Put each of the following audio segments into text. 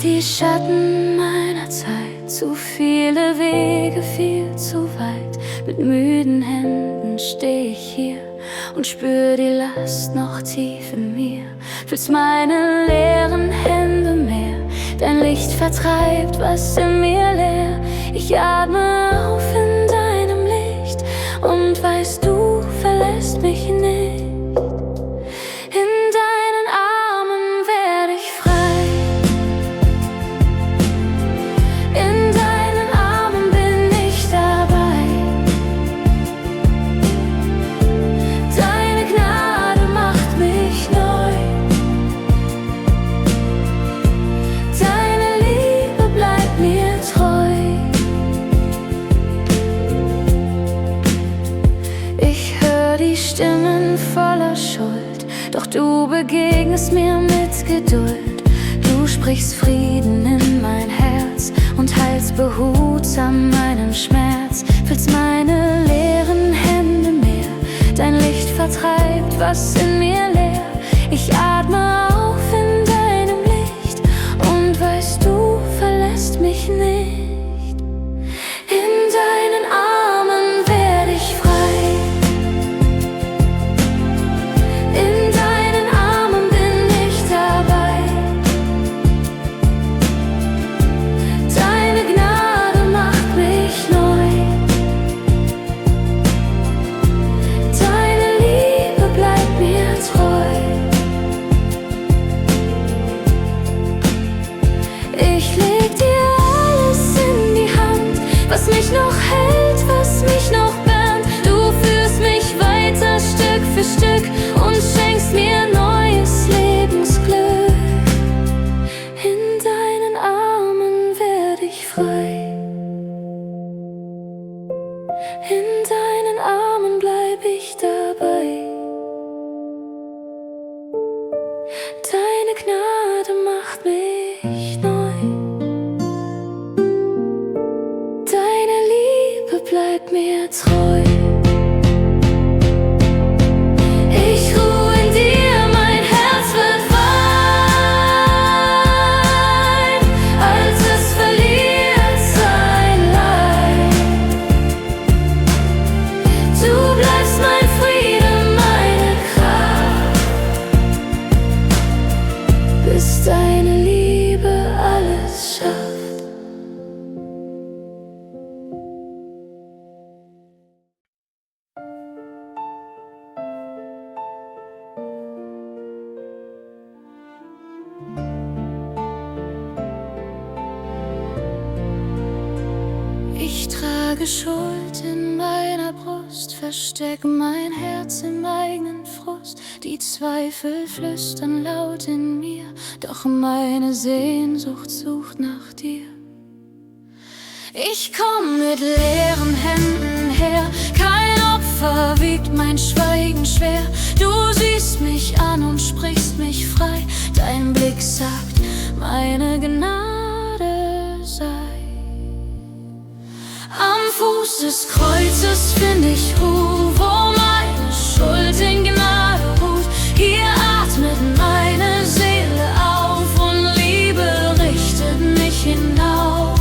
die Schatten meiner Zeit, zu viele Wege, viel zu weit. Mit müden Händen steh ich hier und spür die Last noch tief in mir. Fühlst meine leeren Hände mehr, dein Licht vertreibt, was in mir leer. Ich atme auf in deinem Licht und weißt, du verlässt mich nicht. In deinen Armen werd ich frei. In deinen Armen bin ich dabei. Deine Gnade macht mich neu. Deine Liebe bleibt mir treu. Ich hör die Stimmen voller Schuld, doch du begegnest mir mit Geduld. Du sprichst Frieden in mein Herz und heilst behutsam meinen Schmerz. Füllst meine leeren Hände mehr, dein Licht vertreibt, was in mir leer. Ich atme auf in deinem Licht und weißt, du verlässt mich nicht. In deinen Armen werd ich frei. In deinen Armen bin ich dabei. Deine Gnade macht mich neu. Deine Liebe bleibt mir treu. Ich leg dir alles in die Hand, was mich noch hält, was mich noch wärmt. Du führst mich weiter Stück für Stück und schenkst mir neues Lebensglück. In deinen Armen werd ich frei. In deinen Armen bleib ich dabei. Deine Gnade macht mich neu. Deine Liebe bleibt mir treu. Ich ruh in dir, mein Herz wird weich, als es verliert sein Leid. Du bleibst mein Friede, meine Kraft, bis deine Liebe alles schafft. Ich trage Schuld in meiner Brust, versteck mein Herz im eigenen Frust. Die Zweifel flüstern laut in mir, doch meine Sehnsucht sucht nach dir. Ich komm mit leeren Händen her, kein Opfer wiegt mein Schweigen schwer. Du siehst mich an und sprichst mich frei, dein Blick sagt, meine Gnade sei. Am Fuß des Kreuzes find ich Ruhe, wo meine Schuld in Gnade ruht. Hier atmet meine Seele auf und Liebe richtet mich hinauf.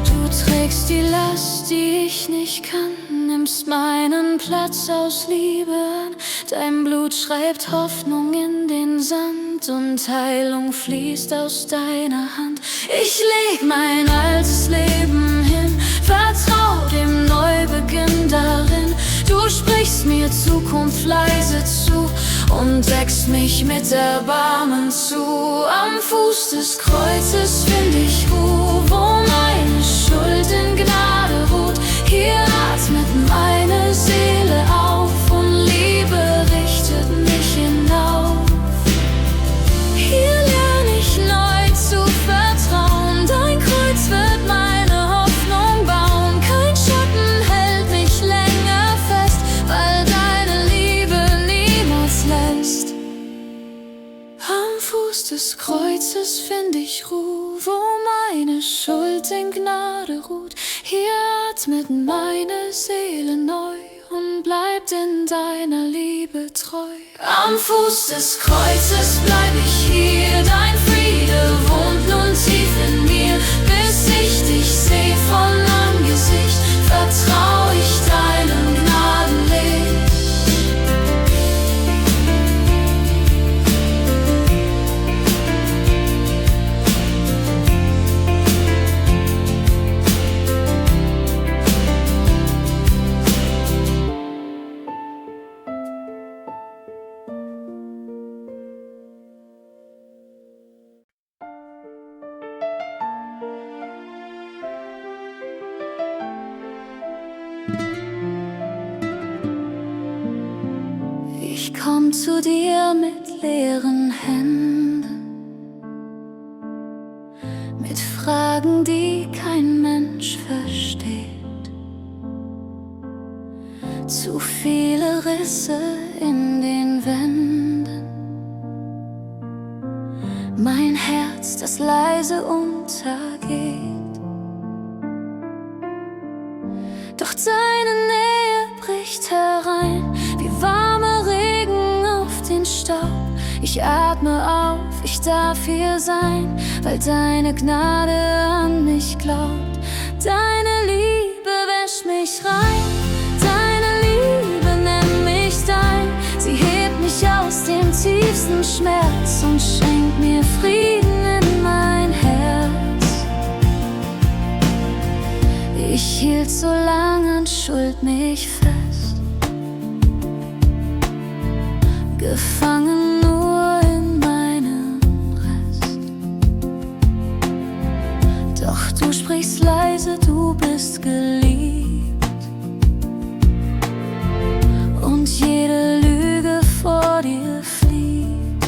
Du trägst die Last, die ich nicht kann, nimmst meinen Platz aus Liebe an. Dein Blut schreibt Hoffnung in den Sand und Heilung fließt aus deiner Hand. Ich leg mein altes Leben hin, vertrau dem Neubeginn darin. Du sprichst mir Zukunft leise zu und deckst mich mit Erbarmen zu. Am Fuß des Kreuzes find ich Ruhe, wo meine Schuld in Gnade ruht. Hier atmet meine Seele auf und Liebe richtet mich hinauf. Hier lerne ich neu zu vertrauen, dein Kreuz wird meine Hoffnung bauen. Kein Schatten hält mich länger fest, weil deine Liebe niemals lässt. Am Fuß Fuß des Kreuzes find ich Ruhe, wo meine Schuld in Gnade ruht. Hier atmet meine Seele neu und bleibt in deiner Liebe treu. Am Fuß des Kreuzes bleib ich hier, dein Friede wohnt nun tief in mir. Bis ich dich seh von Angesicht, vertrau ich deinem Gnadenlicht. Ich komm zu dir mit leeren Händen, mit Fragen, die kein Mensch versteht. Zu viele Risse in den Wänden, mein Herz, das leise untergeht. Doch deine Nähe bricht herein, wie warmer Regen auf den Staub. Ich atme auf, ich darf hier sein, weil deine Gnade an mich glaubt. Deine Liebe wäscht mich rein, deine Liebe nennt mich dein. Sie hebt mich aus dem tiefsten Schmerz und schenkt mir Frieden in mein Herz. Ich hielt so lange an Schuld mich fest, gefangen nur in meinem Rest. Doch du sprichst leise, du bist geliebt, und jede Lüge vor dir flieht.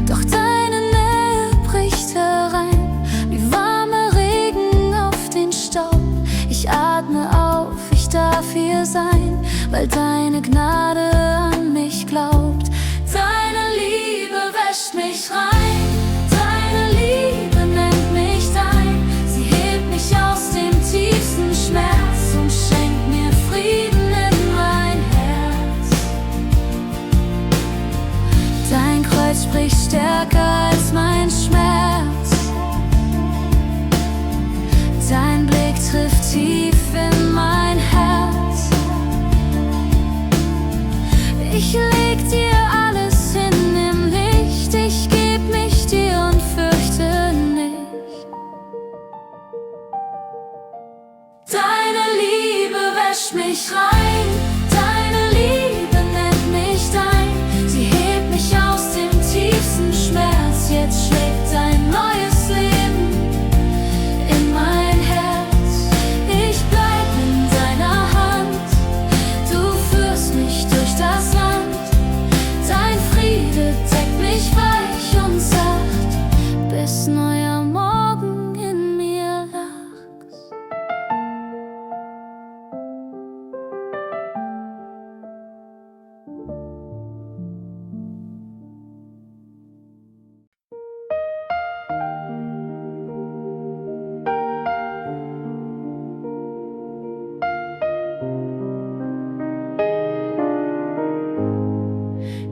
Doch deine Nähe bricht herein, wie warmer Regen auf den Staub. Ich atme auf, ich darf hier sein, weil deine Gnade an mich glaubt. Deine Liebe wäscht mich rein, deine Liebe nennt mich dein. Sie hebt mich aus dem tiefsten Schmerz und schenkt mir Frieden in mein Herz. Dein Kreuz spricht stärker als mein Schmerz, dein Blick trifft tief in mein Herz. Ich leg dir alles hin im Licht, ich geb mich dir und fürchte nicht. Deine Liebe wäscht mich rein, deine Liebe nennt mich dein. Sie hebt mich aus dem tiefsten Schmerz, jetzt schlägt ein neues Leben in mein Herz. Ich bleib in deiner Hand, du führst mich durch das Land. Dein Friede deckt mich weich und sacht, bis neuer Morgen in mir lacht.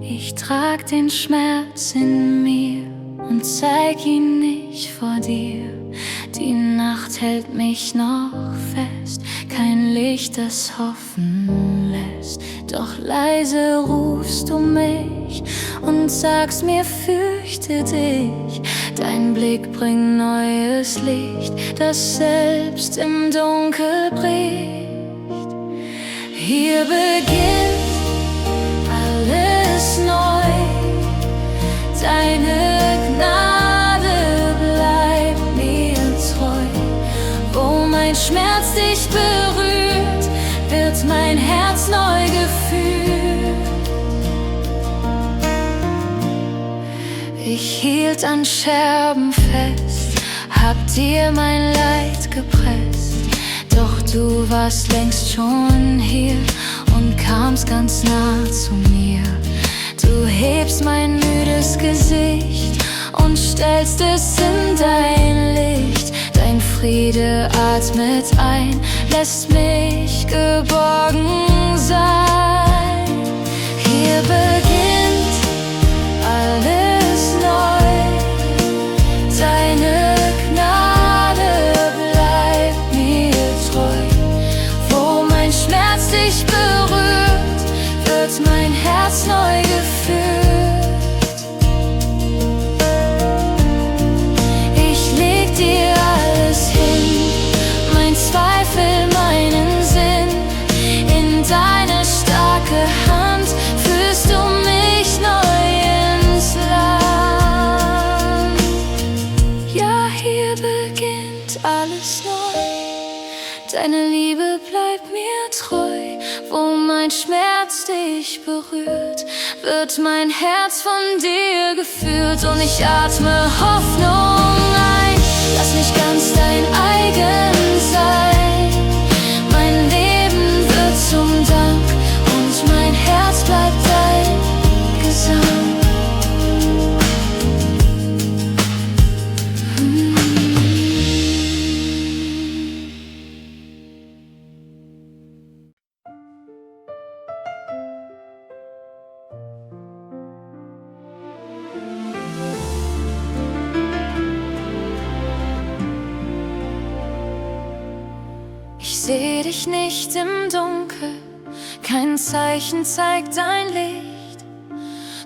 Ich trag den Schmerz in mir und zeig ihn nicht vor dir. Die Nacht hält mich noch fest, kein Licht, das hoffen lässt. Doch leise rufst du mich und sagst mir, fürchte dich. Dein Blick bringt neues Licht, das selbst im Dunkel bricht. Hier beginnt alles neu, deine Gnade bleibt mir treu. Wo mein Schmerz dich berührt, wird mein Herz neu geführt. Ich hielt an Scherben fest, hab dir mein Leid gepresst. Doch du warst längst schon hier und kamst ganz nah zu mir. Du hebst mein müdes Gesicht und stellst es in dein Licht. Dein Friede atmet ein, lässt mich geborgen sein. Hier beginnt alles neu. Deine Gnade bleibt mir treu. Wo mein Schmerz dich berührt, wird mein Herz neu geführt. Ich leg dir alles hin, mein Zweifel, meinen Sinn. In deine starke Hand führst du mich neu ins Land. Ja, hier beginnt alles neu. Deine Liebe bleibt mir treu. Wo mein Schmerz dich berührt, wird mein Herz von dir geführt. Und ich atme Hoffnung ein, lass mich ganz dein eigen sein. Mein Leben wird zum Dank und mein Herz bleibt dein Gesang. Ich seh dich nicht im Dunkel, kein Zeichen zeigt dein Licht.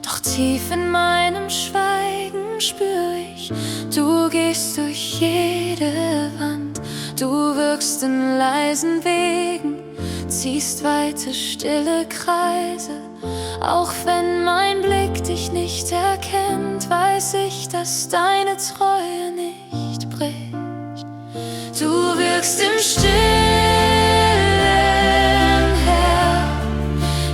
Doch tief in meinem Schweigen spür ich, du gehst durch jede Wand. Du wirkst in leisen Wegen, ziehst weite, stille Kreise. Auch wenn mein Blick dich nicht erkennt, weiß ich, dass deine Treue nicht bricht. Du wirkst im Stillen, Herr.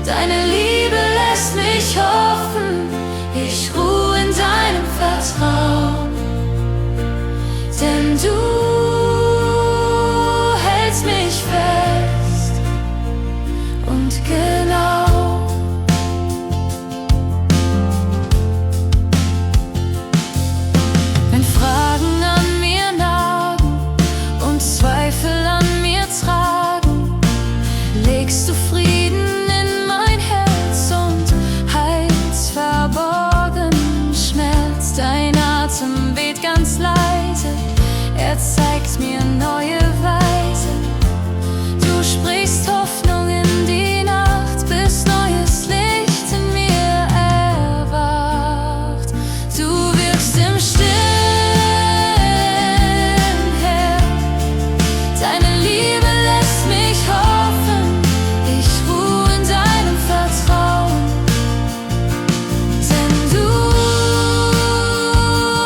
Deine Liebe lässt mich hoffen. Ich ruhe in deinem Vertrauen. Denn du hältst mich fest und genau. Wenn Fragen an mir nagen und Zweifel an mir tragen, legst du Frieden in mein Herz und heilst verborgenen Schmerz. Dein Atem weht ganz leise, er zeigt mir neue Weise. Du sprichst Hoffnung in die Nacht, bis neues Licht in mir erwacht. Du wirkst im Stillen, Herr. Deine Liebe lässt mich hoffen. Ich ruhe in deinem Vertrauen. Denn du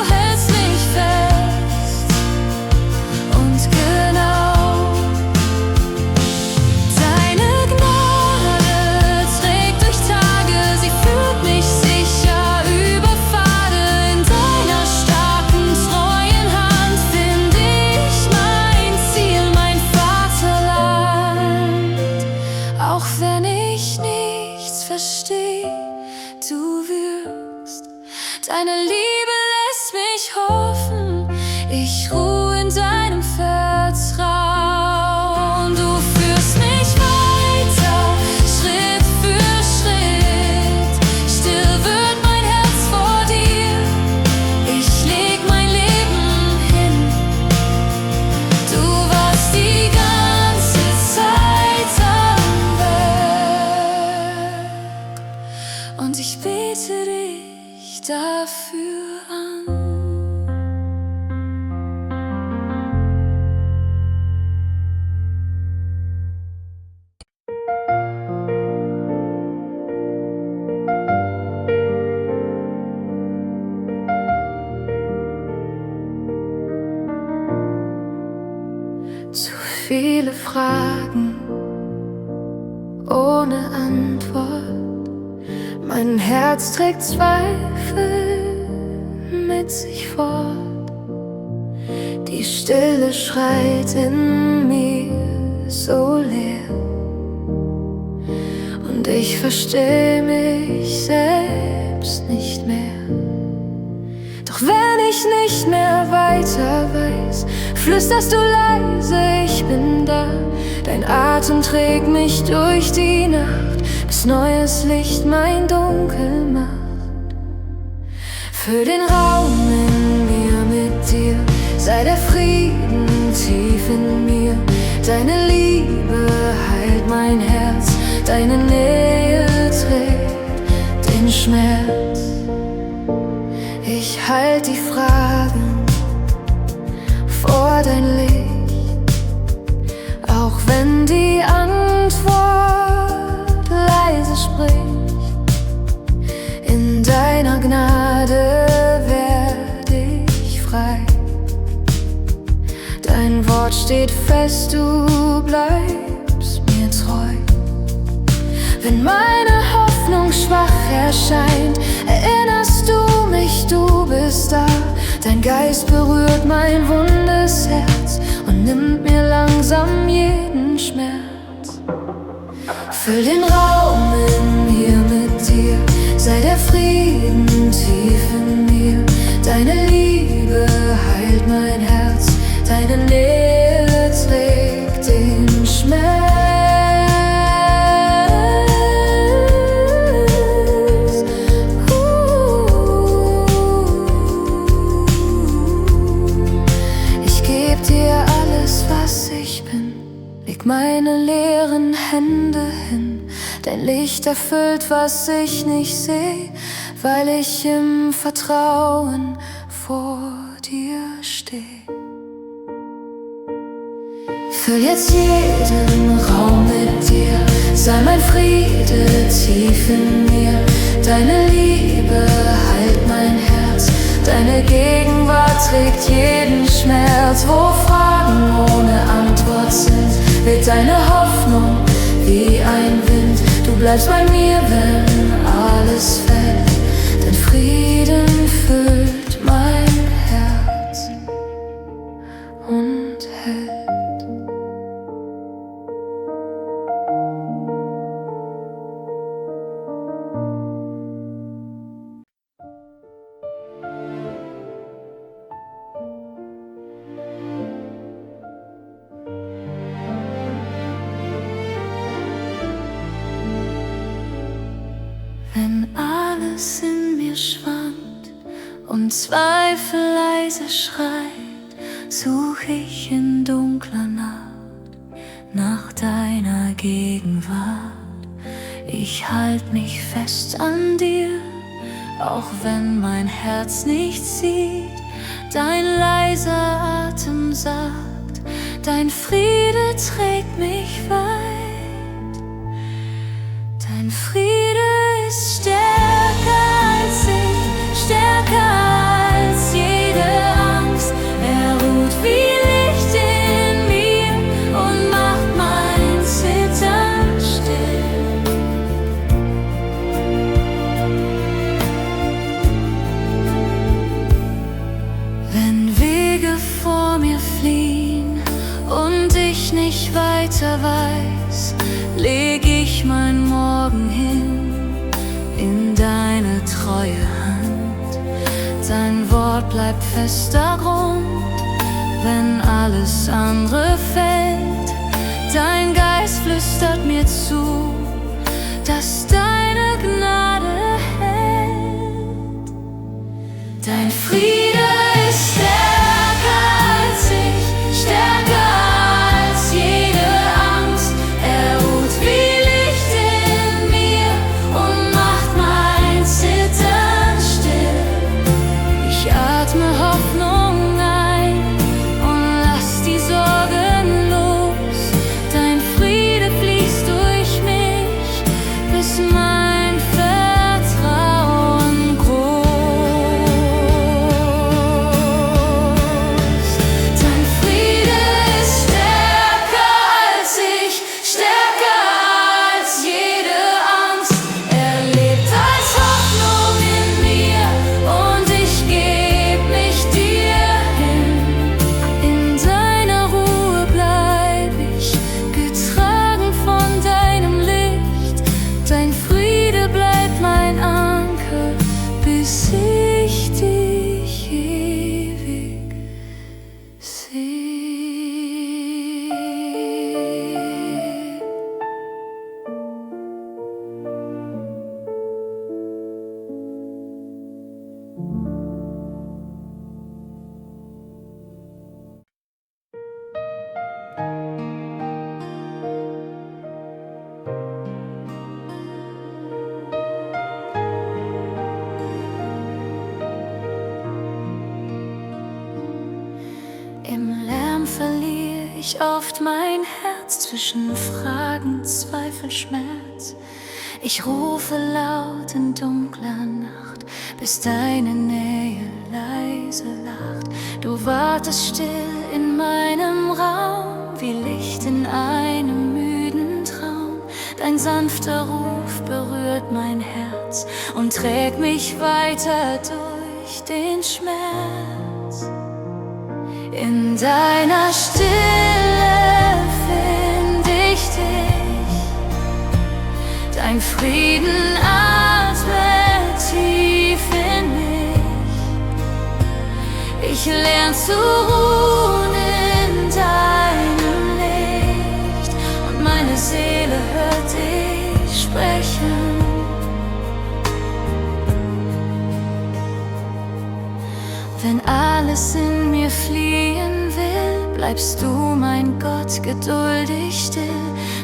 hältst mich fest und genau. Deine Gnade trägt durch Tage, sie führt mich sicher über Pfade. In deiner starken, treuen Hand find ich mein Ziel, mein Vaterland. Auch wenn ich nichts verstehe, du wirkst. Deine Liebe lässt mich hoffen. Ich ruhe in deinem Vertrauen. Du führst mich weiter, Schritt für Schritt. Still wird mein Herz vor dir. Ich leg mein Leben hin. Du warst die ganze Zeit am Werk. Und ich bete dich dafür an. Zu viele Fragen ohne Antwort. Mein Herz trägt Zweifel mit sich fort. Die Stille schreit in mir so leer. Und Ich versteh mich selbst nicht mehr. Doch wenn ich nicht mehr weiter weiß, flüsterst du leise, ich bin da. Dein Atem trägt mich durch die Nacht, bis neues Licht mein Dunkel macht. Füll den Raum in mir mit dir, sei der Frieden tief in mir. Deine Liebe heilt mein Herz, deine Nähe trägt den Schmerz. Ich halt die Fragen vor dein Licht, auch wenn die Antwort leise spricht. In deiner Gnade werd ich frei. Dein Wort steht fest, du bleibst mir treu. Wenn meine Hoffnung schwach erscheint, erinnerst du mich, du bist da. Dein Geist berührt mein wundes Herz und nimmt mir langsam jeden Schmerz. Füll den Raum in mir mit dir, sei der Frieden tief in mir. Deine Liebe heilt mein Herz, deine Nähe trägt den Schmerz. Ich geb dir alles, was ich bin, leg meine leeren Hände hin. Dein Licht erfüllt, was ich nicht seh, weil ich im Vertrauen vor dir steh. Füll jetzt jeden Raum mit dir, sei mein Friede tief in mir. Deine Liebe heilt mein Herz, deine Gegenwart trägt jeden Schmerz. Wo Fragen ohne Antwort sind, weht deine Hoffnung wie ein Wind. Du bleibst bei mir, wenn alles fällt, denn Frieden füllt mein Herz und hält. Wenn alles in mir schwankt und Zweifel leise schreit, such ich in dunkler Nacht nach deiner Gegenwart. Ich halt mich fest an dir, auch wenn mein Herz nichts sieht. Dein leiser Atem sagt, dein Friede trägt mich weit. Dein Friede ist stärker als ich, stärker als jede Angst. Er ruht wie Licht in mir und macht mein Zittern still. Wenn Wege vor mir fliehen und ich nicht weiter weiß, leg ich mein Morgen hin in deine treue Hand. Dein Wort bleibt fester Grund, wenn alles andere fällt. Dein Geist flüstert mir zu, dass deine Gnade hält. Dein Friede ist stärker als ich, stärker als jede Angst. Er ruht wie Licht in mir und macht mein Zittern still. Ich atme Hoffnung ein und lass die Sorgen los. Dein Friede fließt durch mich, bis mein Vertrauen groß. mein Herz zwischen Fragen, Zweifel, Schmerz. Ich rufe laut in dunkler Nacht, bis deine Nähe leise lacht. Du wartest still in meinem Raum, wie Licht in einem müden Traum. Dein sanfter Ruf berührt mein Herz und trägt mich weiter durch den Schmerz. In deiner Stille find ich dich, dein Frieden atmet tief in mich. Ich lern zu ruhen in deinem Licht und meine Seele hört dich sprechen. Wenn alles in mir fliehen will, bleibst du, mein Gott, geduldig still.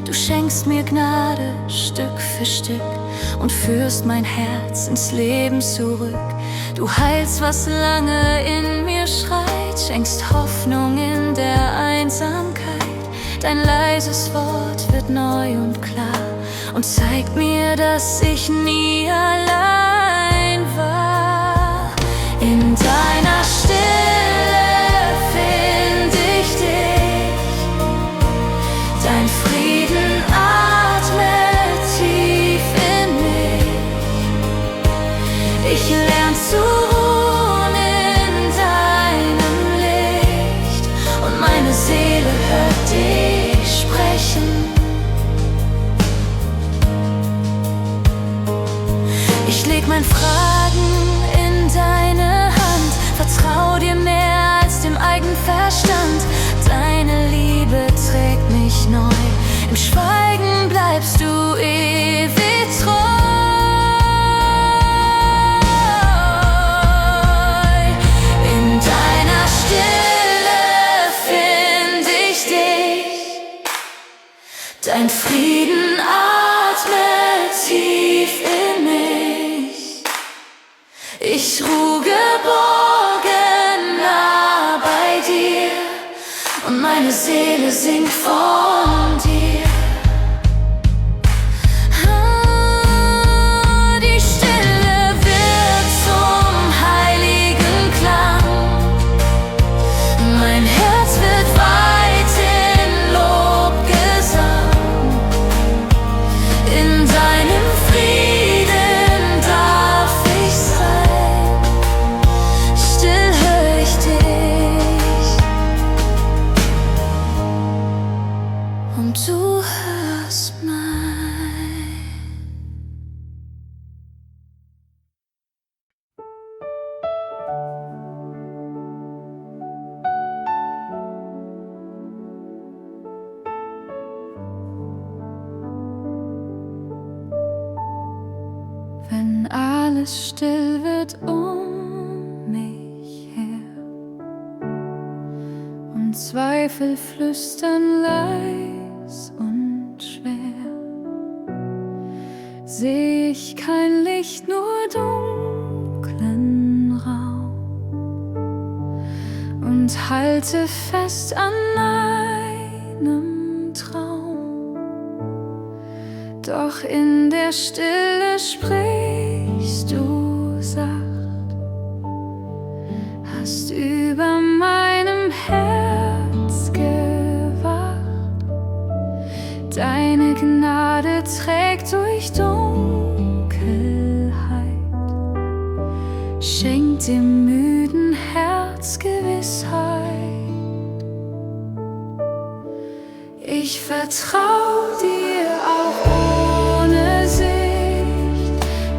Du schenkst mir Gnade Stück für Stück und führst mein Herz ins Leben zurück. Du heilst, was lange in mir schreit, schenkst Hoffnung in der Einsamkeit. Dein leises Wort wird neu und klar und zeigt mir, dass ich nie allein war. In deiner Stille find ich dich, dein Frieden atmet tief in mich. Ich lern zu ruhen in deinem Licht und meine Seele hört dich sprechen. Ich leg mein Fragen in deine Hand, vertrau dir mehr als dem eigenen Verstand. Deine Liebe trägt mich neu, im Schweigen bleibst du ewig treu. In deiner Stille find ich dich, dein Frieden atmet tief in mich. Ich ruh geborgen nah bei dir und meine Seele singt von dir. Die Stille wird zum heiligen Klang, mein Herz wird weit in Lobgesang. In deinem Frieden darf ich sein, still hör ich dich und du hörst mein. Wenn alles still wird mich her und Zweifel flüstern leis und schwer, seh ich kein Licht, nur dunklen Raum und halte fest an einem Traum. Doch in der Stille sprichst du sacht, hast über meinem Herz gewacht. Deine Gnade trägt durch Dunkelheit, schenkt dem müden Herz Gewissheit. Ich vertrau dir auch ohne Sicht,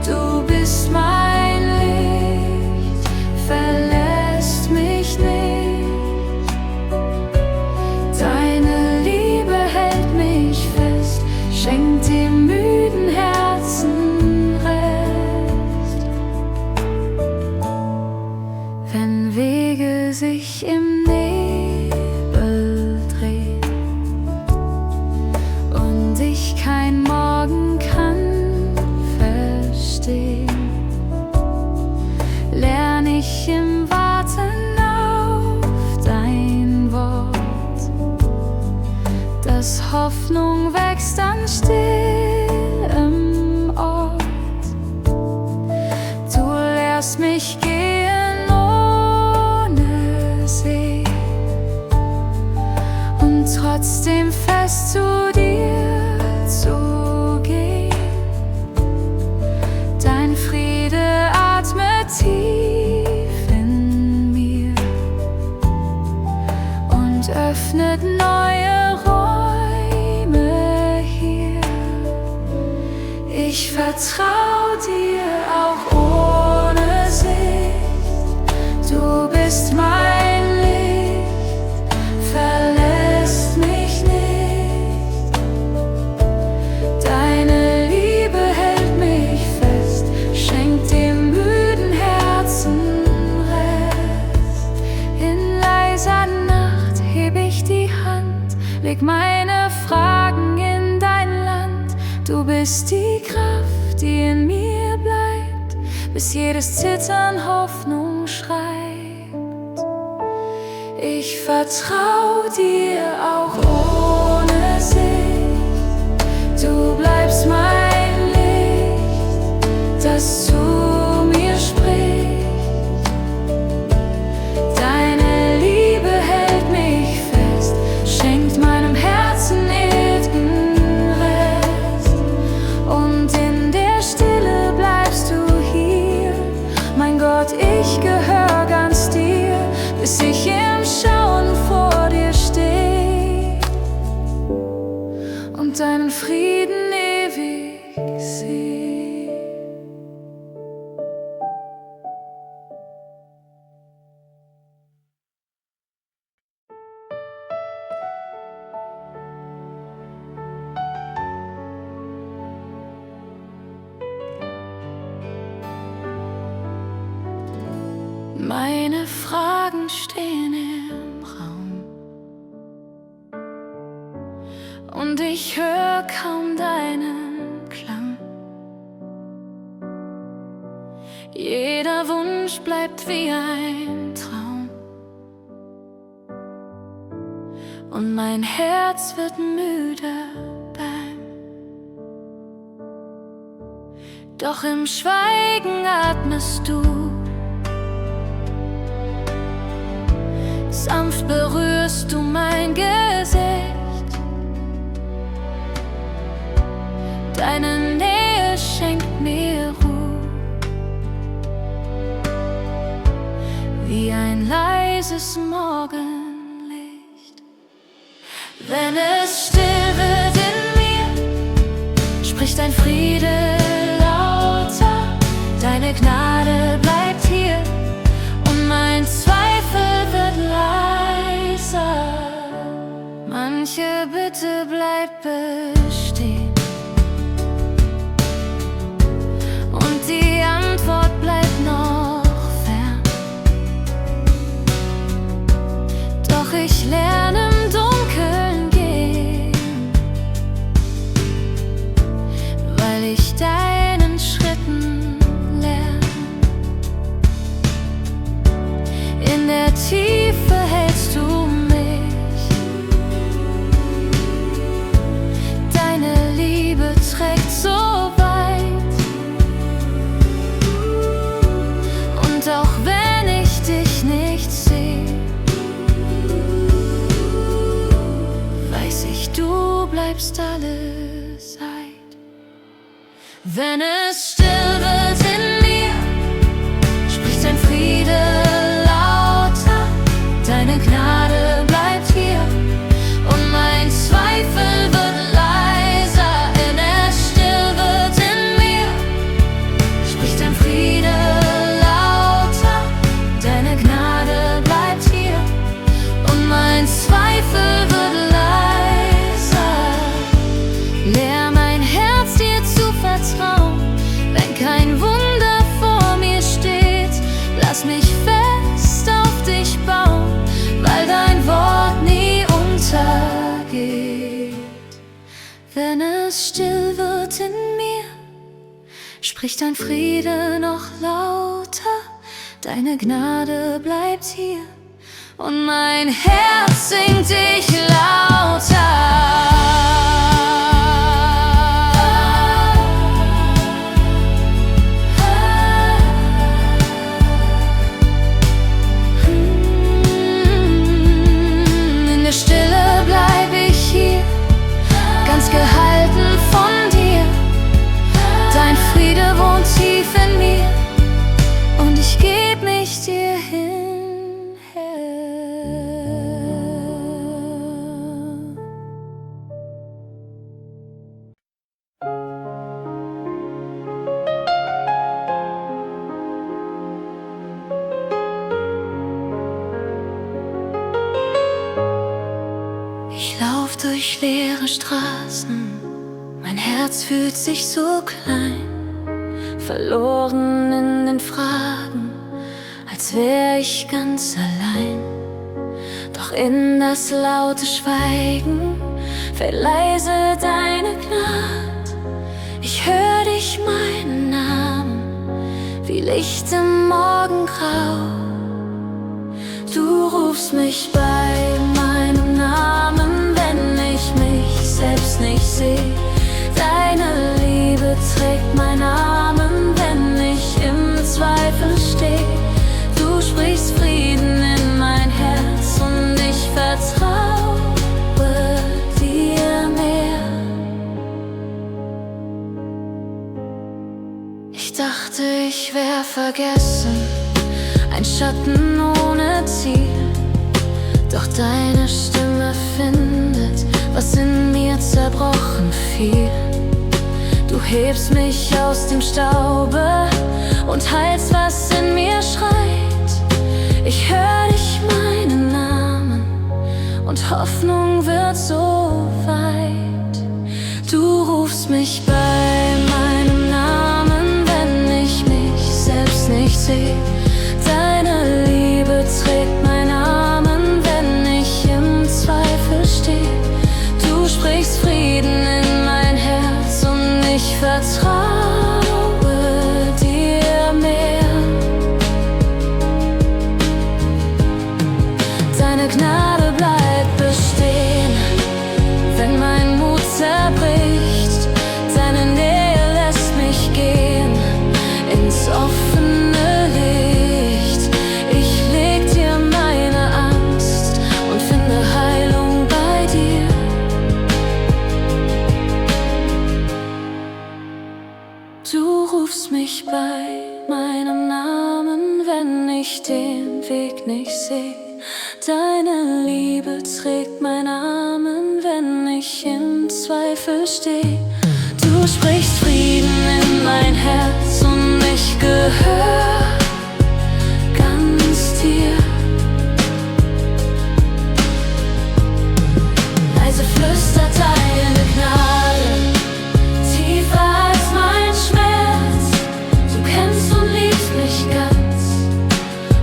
du bist mein Licht, verlässt mich nicht. Deine Liebe hält mich fest, schenkt dem müden Herzen Rest. Wenn Wege sich im Nebel drehen und ich kein Hoffnung wächst an stillem Ort. Du lässt mich gehen ohne See und trotzdem fest zu dir zu gehen. Dein Friede atmet tief in mir und öffnet neue Räume hier. Ich vertrau dir auch ohne Sicht. Du bist mein Licht, verlässt mich nicht. Deine Liebe hält mich fest, schenkt dem müden Herzen Rest. In leiser Nacht heb ich die Hand, leg meine Fragen in dein Land. Du bist die Kraft, die in mir bleibt, bis jedes Zittern Hoffnung schreibt. Ich vertrau dir auch ohne Sicht. Du bleibst mein Licht, das zu mir spricht. Deine Liebe hält mich fest, schenkt meinem Herzen ewigen Rest. Und in der Stille bleibst du hier, mein Gott, ich gehör ganz dir, bis ich im Schauen vor dir steh und deinen Frieden ewig seh. Meine Fragen stehen im Raum und ich höre kaum deinen Klang. Jeder Wunsch bleibt wie ein Traum und mein Herz wird müde doch im Schweigen atmest du. Sanft berührst du mein Gesicht. Deine Nähe schenkt mir Ruhe, wie ein leises Morgenlicht. Wenn es still wird in mir, spricht dein Friede lauter. Deine Gnade bleibt hier und mein Zweifel wird leiser. Manche Bitte bleibt bestehen und die Antwort bleibt noch fern. Doch ich lerne im Dunkeln gehen, weil ich deinen Schritten lerne. In der Tiefe hältst du mich, deine Liebe trägt so weit. Und auch wenn ich dich nicht sehe, weiß ich, du bleibst alle Zeit. Wenn es still wird in mir, spricht dein Friede lauter. Deine Gnade bleibt hier und mein Zweifel wird leiser. Wenn es still wird in mir, spricht dein Friede lauter. Deine Gnade bleibt hier und mein Zweifel wird leiser. Lehr mein Herz dir zu vertrauen, wenn kein Wunder vor mir steht. Lass mich fest auf dich bauen, weil dein Wort nie untergeht. Wenn es still wird in mir, spricht dein Friede noch lauter. Deine Gnade bleibt hier und mein Herz singt dich lauter. gehalten von dir. Dein Friede wohnt tief in mir und ich geb mich dir hin. Ich lauf durch leere Straßen, mein Herz fühlt sich so klein, verloren in den Fragen, als wär ich ganz allein. Doch in das laute Schweigen fällt leise deine Gnad. Ich hör dich meinen Namen, wie Licht im Morgengrau. Du rufst mich bei meinem Namen, wenn ich mich selbst nicht seh. Deine Liebe trägt meinen Namen, wenn ich im Zweifel steh. Du sprichst Frieden in mein Herz und ich vertraue dir mehr. Ich dachte, ich wär vergessen, ein Schatten ohne Ziel. Doch deine Stimme findet, was in mir zerbrochen fiel. Du hebst mich aus dem Staube und heilst, was in mir schreit. Ich hör dich meinen Namen und Hoffnung wird so weit. Du rufst mich bei meinem Namen, wenn ich mich selbst nicht seh. Deine Liebe trägt meinen Namen, wenn ich im Zweifel steh. Du sprichst Frieden in mein Herz und ich vertraue dir mehr. Deine Gnade bleibt bestehen, wenn mein Mut zerbricht. Deine Nähe lässt mich gehen ins offene Licht. Ich leg dir meine Angst und finde Heilung bei dir. Du rufst mich bei meinem Namen, wenn ich den Weg nicht seh. Deine Liebe trägt meinen Namen, wenn ich im Zweifel steh. Du sprichst Frieden in mein Herz und ich gehör ganz dir. Leise flüstert deine Gnade, tiefer als mein Schmerz. Du kennst und liebst mich ganz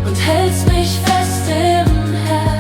und hältst mich fest im Herz.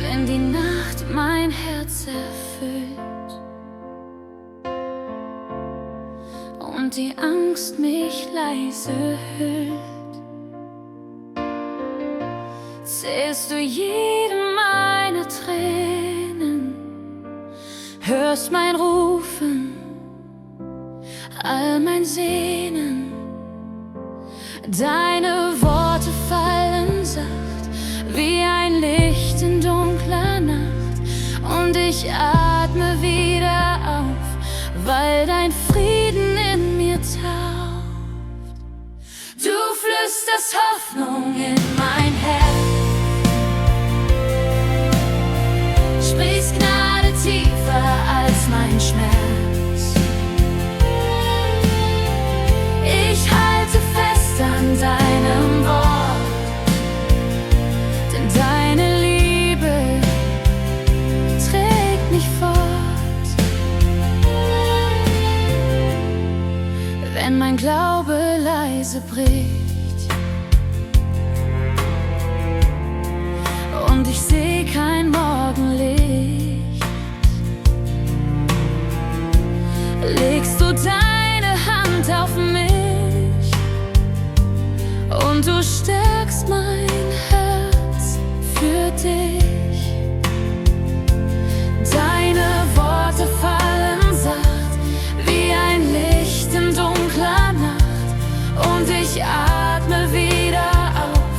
Wenn die Nacht mein Herz erfüllt und die Angst mich leise hüllt, zählst du jede meiner Tränen, hörst mein Rufen, all mein Sehnen. Deine Worte fallen sacht wie ein Licht in dunkler Nacht und ich atme wieder auf, weil dein Frieden in mir taucht. Du flüsterst Hoffnung in mein Herz, sprichst Gnade tiefer als mein Schmerz. Ich halte fest an deinem Wort, denn deine Liebe trägt mich fort. Wenn mein Glaube leise bricht und ich seh kein Morgenlicht, legst du deine Hand auf mich und du stärkst mein Herz für dich. Deine Worte fallen sacht wie ein Licht in dunkler Nacht und ich atme wieder auf,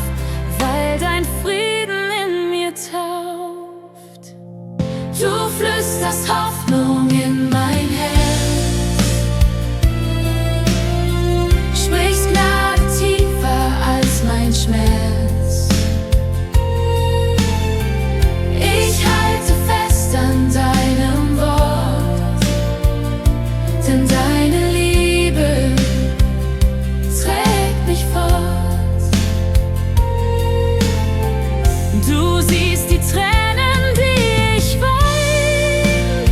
weil dein Frieden in mir tauft. Du flüsterst Hoffnung in mein Herz, sprichst Gnade tiefer als mein Schmerz. Ich halte fest an deinem Wort, denn deine Liebe trägt mich fort. Du siehst die Tränen, die ich wein,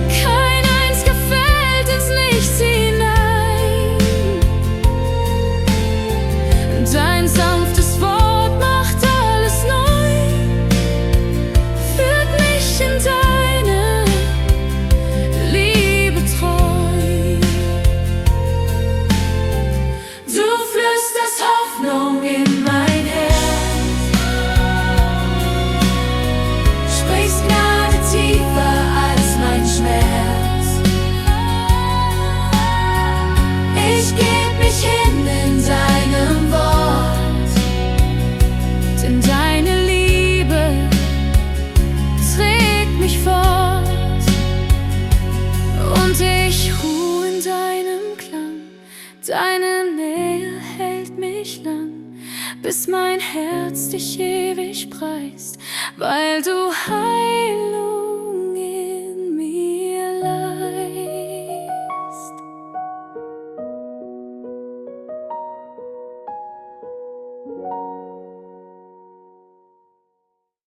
kein einziger fällt ins Nichts hinein. Dein sanftes Wort macht alles neu, führt mich in deine Liebe treu. Du flüsterst Hoffnung in mein Herz, sprichst Gnade tiefer als mein Schmerz. Ich geb mich hin in deinem Wort, denn deine Liebe trägt mich fort. Und ich ruh in deinem Klang, deine Nähe hält mich lang, bis mein Herz dich ewig preist, weil du Heilung in mir leist.